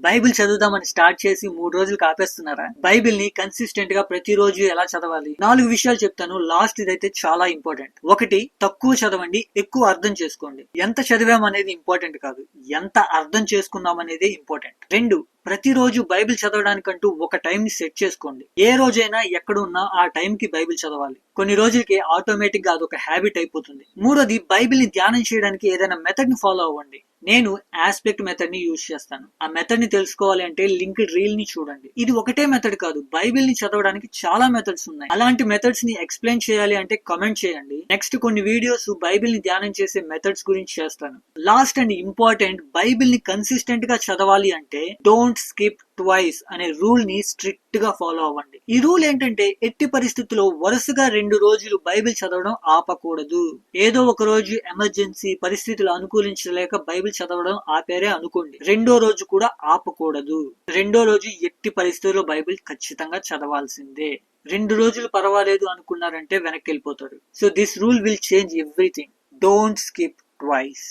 Bible చదువుదామని start చేసి 3 రోజులకు ఆపేస్తున్నారా? Bible ని కన్సిస్టెంట్ గా ప్రతిరోజు ఎలా చదవాలి? 4 విషయాలు చెప్తాను. లాస్ట్ ఇదైతే చాలా ఇంపార్టెంట్. 1, తక్కువ చదవండి, ఎక్కువ అర్థం చేసుకోండి. ఎంత చదివాం అనేది ఇంపార్టెంట్ కాదు, ఎంత అర్థం చేసుకున్నాం అనేదే ఇంపార్టెంట్. 2, ప్రతిరోజు బైబిల్ చదవడానికంటూ ఒక టైం ని సెట్ చేసుకోండి. ఏ రోజైనా ఎక్కడున్నా ఆ టైం కి బైబిల్ చదవాలి. కొన్ని రోజులకి ఆటోమేటిక్ గా అదొక హ్యాబిట్ అయిపోతుంది. 3, బైబిల్ ని ధ్యానం చేయడానికి ఏదైనా మెథడ్ ని ఫాలో అవ్వండి. నేను ఆస్పెక్ట్ మెథడ్ ని యూజ్ చేస్తాను. ఆ మెథడ్ ని తెలుసుకోవాలి అంటే లింక్డ్ రీల్ ని చూడండి. ఇది ఒకటే మెథడ్ కాదు, బైబిల్ ని చదవడానికి చాలా మెథడ్స్ ఉన్నాయి. అలాంటి మెథడ్స్ ని ఎక్స్ప్లెయిన్ చేయాలి అంటే కమెంట్ చేయండి. నెక్స్ట్ కొన్ని వీడియోస్ బైబిల్ ని ధ్యానం చేసే మెథడ్స్ గురించి చేస్తాను. లాస్ట్ అండ్ ఇంపార్టెంట్, బైబిల్ ని కన్సిస్టెంట్ గా చదవాలి అంటే డోంట్ స్కిప్ ట్వైస్ అనే రూల్ ని స్ట్రిక్ట్ గా ఫాలో అవ్వండి. ఈ రూల్ ఏంటంటే ఎట్టి పరిస్థితుల్లో వరుసగా 2 రోజులు బైబిల్ చదవడం ఆపకూడదు. ఏదో ఒక రోజు ఎమర్జెన్సీ పరిస్థితులు అనుకూలించలేక బైబిల్ చదవడం ఆపారే అనుకోండి, 2వ రోజు కూడా ఆపకూడదు. 2వ రోజు ఎట్టి పరిస్థితుల్లో బైబిల్ ఖచ్చితంగా చదవాల్సిందే. 2 రోజులు పర్వాలేదు అనుకున్నారంటే వెనక్కి వెళ్ళిపోతారు. So this rule will change everything. Don't skip twice.